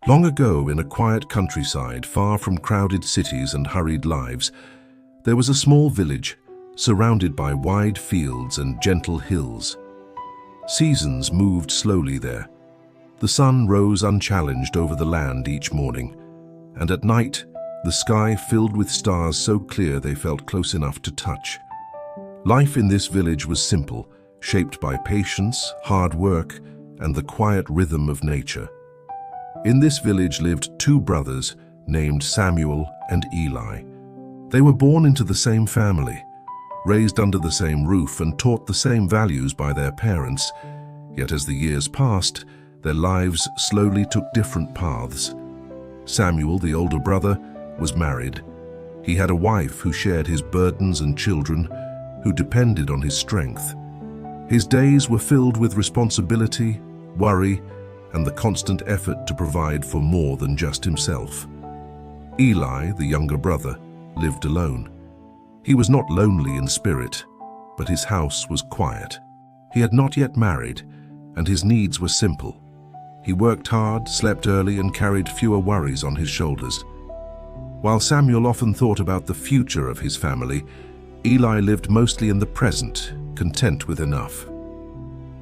Long ago, in a quiet countryside, far from crowded cities and hurried lives, there was a small village, surrounded by wide fields and gentle hills. Seasons moved slowly there. The sun rose unchallenged over the land each morning, and at night, the sky filled with stars so clear they felt close enough to touch. Life in this village was simple, shaped by patience, hard work, and the quiet rhythm of nature. In this village lived two brothers named Samuel and Eli. They were born into the same family, raised under the same roof and taught the same values by their parents. Yet as the years passed, their lives slowly took different paths. Samuel, the older brother, was married. He had a wife who shared his burdens and children, who depended on his strength. His days were filled with responsibility, worry, and the constant effort to provide for more than just himself. Eli, the younger brother, lived alone. He was not lonely in spirit, but his house was quiet. He had not yet married, and his needs were simple. He worked hard, slept early, and carried fewer worries on his shoulders. While Samuel often thought about the future of his family, Eli lived mostly in the present, content with enough.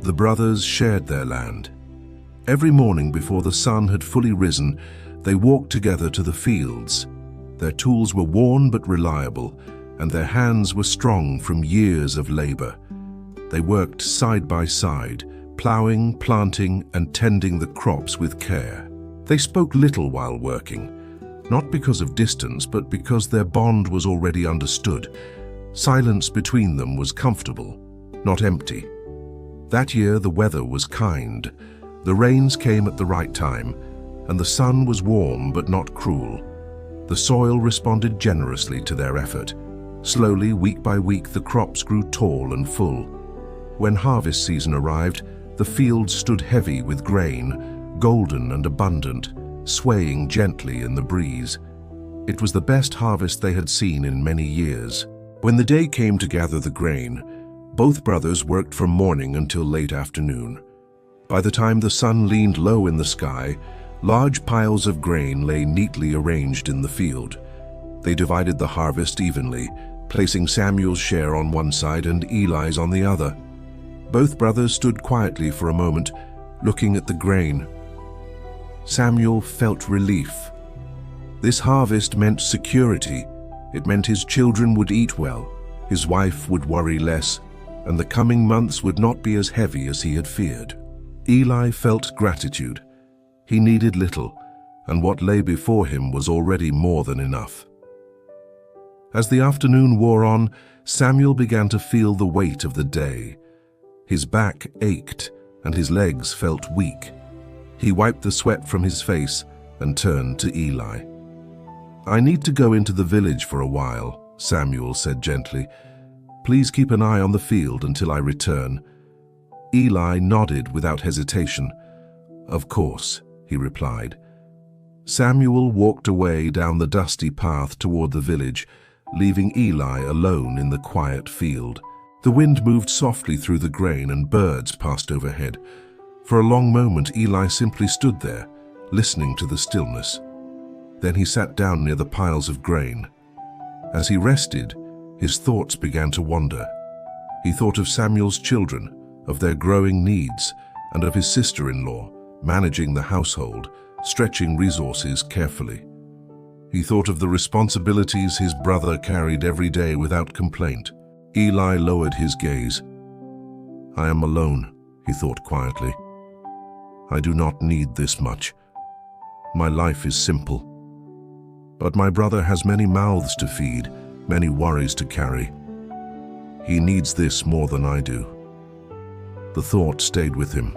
The brothers shared their land. Every morning before the sun had fully risen, they walked together to the fields. Their tools were worn but reliable, and their hands were strong from years of labor. They worked side by side, plowing, planting, and tending the crops with care. They spoke little while working, not because of distance, but because their bond was already understood. Silence between them was comfortable, not empty. That year the weather was kind. The rains came at the right time, and the sun was warm but not cruel. The soil responded generously to their effort. Slowly, week by week, the crops grew tall and full. When harvest season arrived, the fields stood heavy with grain, golden and abundant, swaying gently in the breeze. It was the best harvest they had seen in many years. When the day came to gather the grain, both brothers worked from morning until late afternoon. By the time the sun leaned low in the sky, large piles of grain lay neatly arranged in the field. They divided the harvest evenly, placing Samuel's share on one side and Eli's on the other. Both brothers stood quietly for a moment, looking at the grain. Samuel felt relief. This harvest meant security. It meant his children would eat well, his wife would worry less, and the coming months would not be as heavy as he had feared. Eli felt gratitude. He needed little, and what lay before him was already more than enough. As the afternoon wore on, Samuel began to feel the weight of the day. His back ached, and his legs felt weak. He wiped the sweat from his face and turned to Eli. "I need to go into the village for a while," Samuel said gently. "Please keep an eye on the field until I return." Eli nodded without hesitation. "Of course," he replied. Samuel walked away down the dusty path toward the village, leaving Eli alone in the quiet field. The wind moved softly through the grain and birds passed overhead. For a long moment, Eli simply stood there, listening to the stillness. Then he sat down near the piles of grain. As he rested, his thoughts began to wander. He thought of Samuel's children, of their growing needs, and of his sister-in-law, managing the household, stretching resources carefully. He thought of the responsibilities his brother carried every day without complaint. Eli lowered his gaze. "I am alone," he thought quietly. "I do not need this much. My life is simple. But my brother has many mouths to feed, many worries to carry. He needs this more than I do." The thought stayed with him.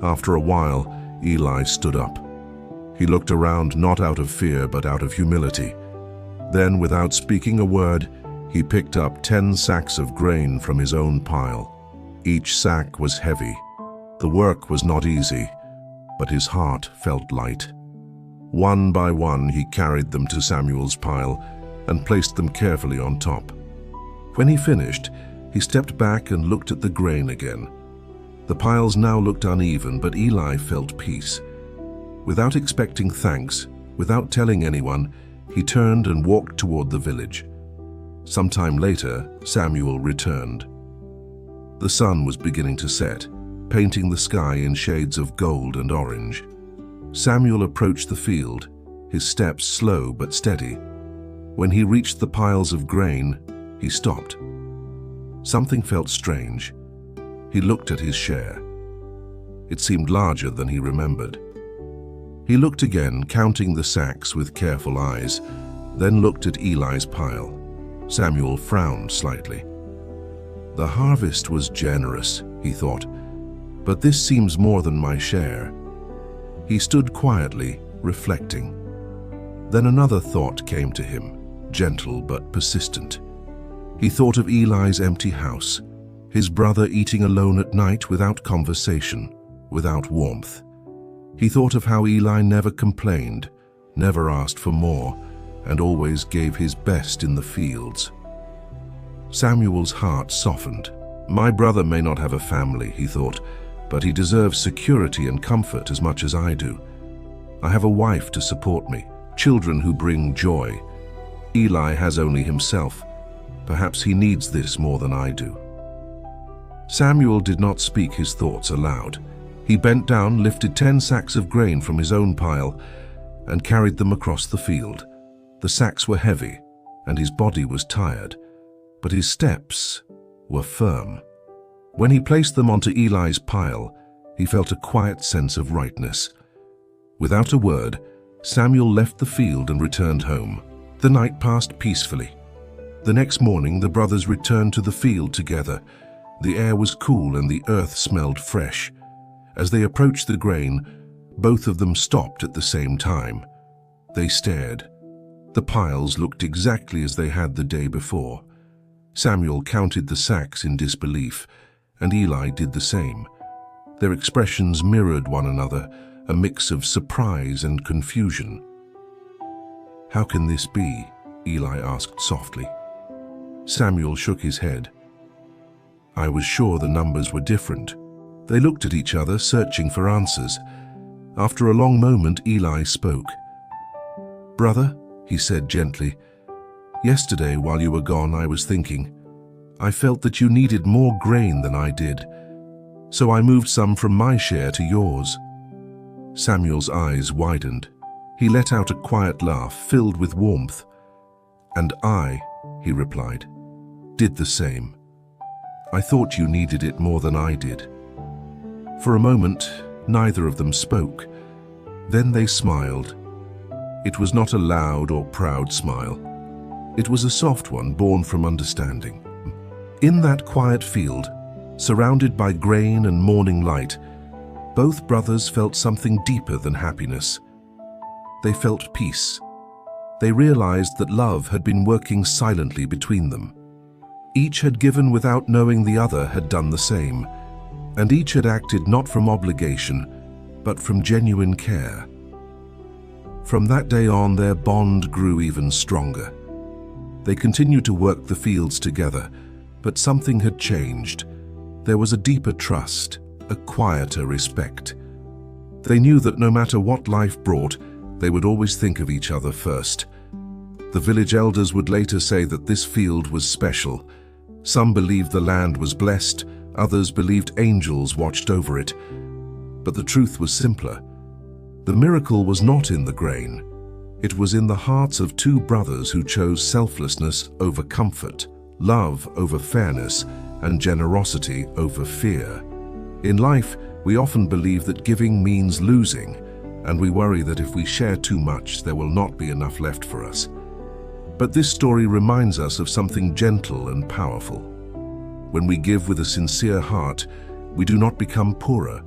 After a while, Eli stood up. He looked around not out of fear but out of humility. Then, without speaking a word, he picked up 10 sacks of grain from his own pile. Each sack was heavy. The work was not easy, but his heart felt light. One by one, he carried them to Samuel's pile and placed them carefully on top. When he finished, he stepped back and looked at the grain again. The piles now looked uneven, but Eli felt peace. Without expecting thanks, without telling anyone, he turned and walked toward the village. Sometime later, Samuel returned. The sun was beginning to set, painting the sky in shades of gold and orange. Samuel approached the field, his steps slow but steady. When he reached the piles of grain, he stopped. Something felt strange. He looked at his share. It seemed larger than he remembered. He looked again, counting the sacks with careful eyes, then looked at Eli's pile. Samuel frowned slightly. The harvest was generous, he thought, but this seems more than my share. He stood quietly, reflecting. Then another thought came to him, gentle but persistent. He thought of Eli's empty house, his brother eating alone at night without conversation, without warmth. He thought of how Eli never complained, never asked for more, and always gave his best in the fields. Samuel's heart softened. My brother may not have a family, he thought, but he deserves security and comfort as much as I do. I have a wife to support me, children who bring joy. Eli has only himself. Perhaps he needs this more than I do. Samuel did not speak his thoughts aloud. He bent down, lifted 10 sacks of grain from his own pile, and carried them across the field. The sacks were heavy, and his body was tired, but his steps were firm. When he placed them onto Eli's pile, he felt a quiet sense of rightness. Without a word, Samuel left the field and returned home. The night passed peacefully. The next morning, the brothers returned to the field together. The air was cool and the earth smelled fresh. As they approached the grain, both of them stopped at the same time. They stared. The piles looked exactly as they had the day before. Samuel counted the sacks in disbelief, and Eli did the same. Their expressions mirrored one another, a mix of surprise and confusion. "How can this be?" Eli asked softly. Samuel shook his head. "I was sure the numbers were different." They looked at each other, searching for answers. After a long moment, Eli spoke. "Brother," he said gently, "yesterday while you were gone, I was thinking. I felt that you needed more grain than I did, so I moved some from my share to yours." Samuel's eyes widened. He let out a quiet laugh filled with warmth. "And I," he replied, "did the same. I thought you needed it more than I did." For a moment, neither of them spoke. Then they smiled. It was not a loud or proud smile. It was a soft one born from understanding. In that quiet field, surrounded by grain and morning light, both brothers felt something deeper than happiness. They felt peace. They realized that love had been working silently between them. Each had given without knowing the other had done the same, and each had acted not from obligation, but from genuine care. From that day on, their bond grew even stronger. They continued to work the fields together, but something had changed. There was a deeper trust, a quieter respect. They knew that no matter what life brought, they would always think of each other first. The village elders would later say that this field was special. Some believed the land was blessed, others believed angels watched over it. But the truth was simpler. The miracle was not in the grain. It was in the hearts of two brothers who chose selflessness over comfort, love over fairness, and generosity over fear. In life, we often believe that giving means losing, and we worry that if we share too much, there will not be enough left for us. But this story reminds us of something gentle and powerful. When we give with a sincere heart, we do not become poorer.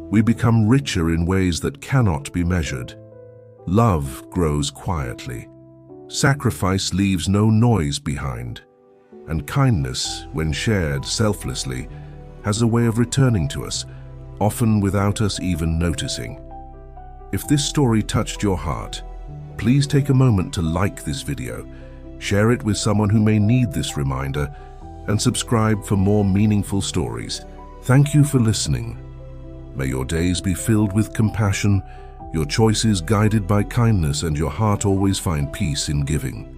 We become richer in ways that cannot be measured. Love grows quietly. Sacrifice leaves no noise behind. And kindness, when shared selflessly, has a way of returning to us, often without us even noticing. If this story touched your heart, please take a moment to like this video, share it with someone who may need this reminder, and subscribe for more meaningful stories. Thank you for listening. May your days be filled with compassion, Your choices guided by kindness, and your heart always find peace in giving.